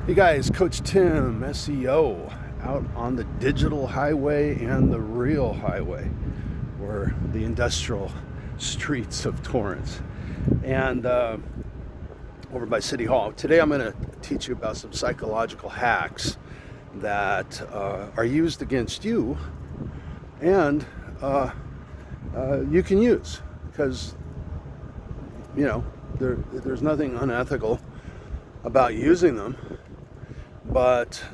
Hey guys, Coach Tim, SEO, out on the digital highway and the real highway, or the industrial streets of Torrance, and over by City Hall. Today I'm going to teach you about some psychological hacks that are used against you and you can use, because there's nothing unethical about using them. But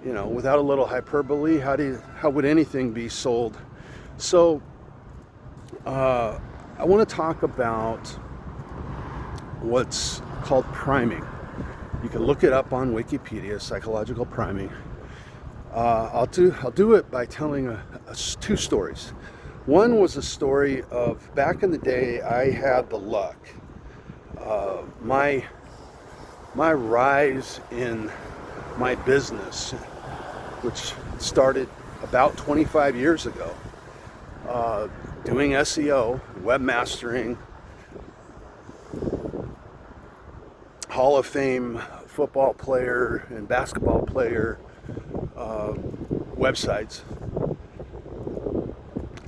without a little hyperbole, how would anything be sold? So I want to talk about what's called priming. You can look it up on Wikipedia, psychological priming. I'll do it by telling two stories. One was a story of back in the day. I had the luck. My rise in my business, which started about 25 years ago, doing SEO, webmastering, Hall of Fame football player and basketball player websites.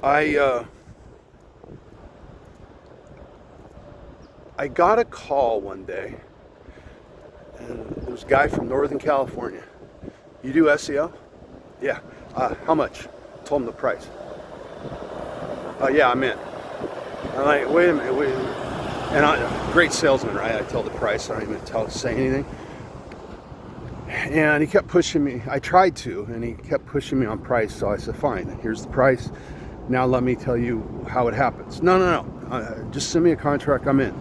I got a call one day, and there was a guy from Northern California. You do SEO? Yeah. How much? Told him the price. Yeah, I'm in. I'm like, wait a minute. And great salesman, right? I tell the price. I don't even say anything. And he kept pushing me. I tried to, and he kept pushing me on price. So I said, fine, here's the price. Now let me tell you how it happens. No. Just send me a contract. I'm in.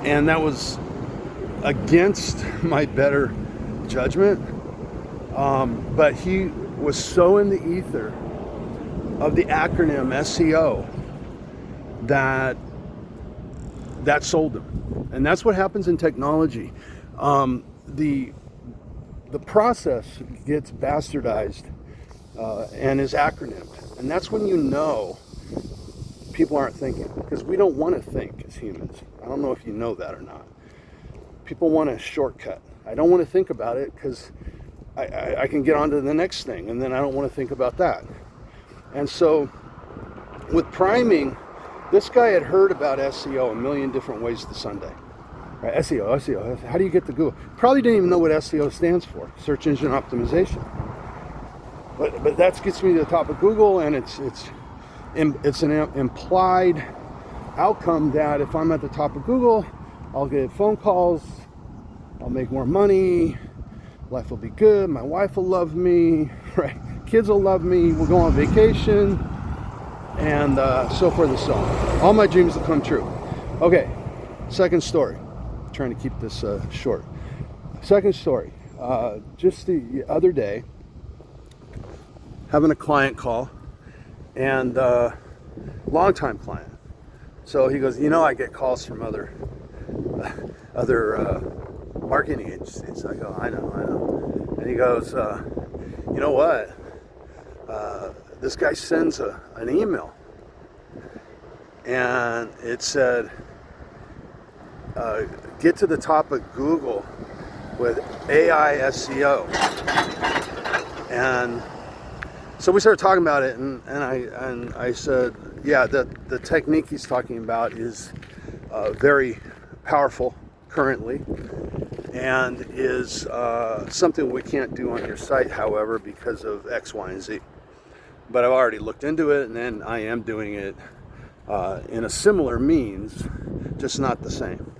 And that was against my better judgment, but he was so in the ether of the acronym SEO that sold him. And that's what happens in technology. The process gets bastardized and is acronymed, and that's when people aren't thinking, because we don't want to think as humans. I don't know if you know that or not. People want a shortcut. I don't want to think about it because I can get on to the next thing, and then I don't want to think about that. And so with priming, this guy had heard about SEO a million different ways to Sunday. Right? SEO. How do you get to Google? Probably didn't even know what SEO stands for, search engine optimization. But that gets me to the top of Google, and it's an implied outcome that if I'm at the top of Google, I'll get phone calls, I'll make more money, life will be good, my wife will love me, right? Kids will love me, we'll go on vacation, and so forth and so on. All my dreams will come true. Okay, second story. I'm trying to keep this short. Second story. Just the other day, having a client call, and longtime client. So he goes, I get calls from other marketing agencies. I go, I know. And he goes, you know what? This guy sends an email, and it said, get to the top of Google with AI SEO. And so we started talking about it, and I said, yeah, the technique he's talking about is very powerful currently, and is something we can't do on your site, however, because of X, Y, and Z. But I've already looked into it, and then I am doing it in a similar means, just not the same.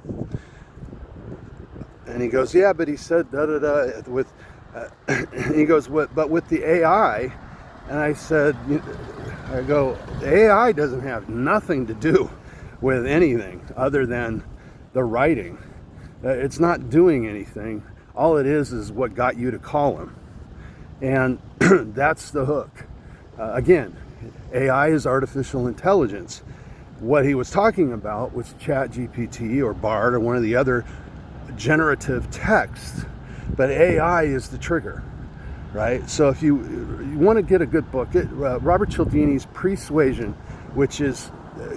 And he goes, yeah, but he said da-da-da with, he goes, but with the AI. And I said, the AI doesn't have nothing to do with anything other than the writing. It's not doing anything. All it is what got you to call him. And that's the hook. Again, AI is artificial intelligence. What he was talking about was ChatGPT or Bard or one of the other generative texts. But AI is the trigger. Right? So if you want to get a good book, Robert Cialdini's Persuasion, which is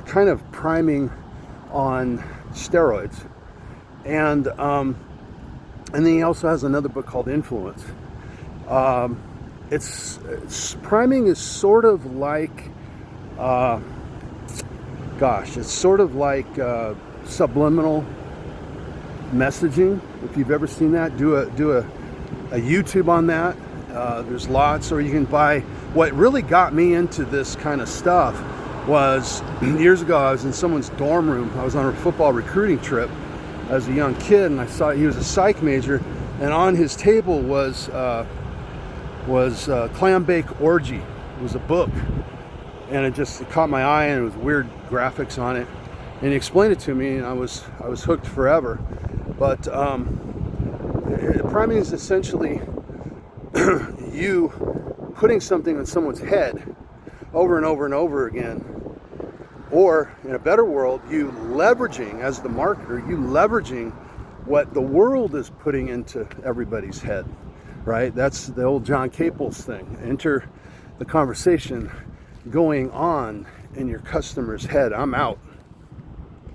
kind of priming on steroids. And then he also has another book called Influence. It's priming is sort of like, it's sort of like subliminal messaging. If you've ever seen that, do a YouTube on that. There's lots, or you can buy. What really got me into this kind of stuff was years ago. I was in someone's dorm room. I was on a football recruiting trip as a young kid, and I saw he was a psych major, and on his table was Clam Bake Orgy. It was a book, and it caught my eye, and it was weird graphics on it, and he explained it to me, and I was hooked forever. But priming is essentially you putting something on someone's head over and over and over again, or in a better world, you leveraging, as the marketer, you leveraging what the world is putting into everybody's head, right? That's the old John Caples thing. Enter the conversation going on in your customer's head. I'm out.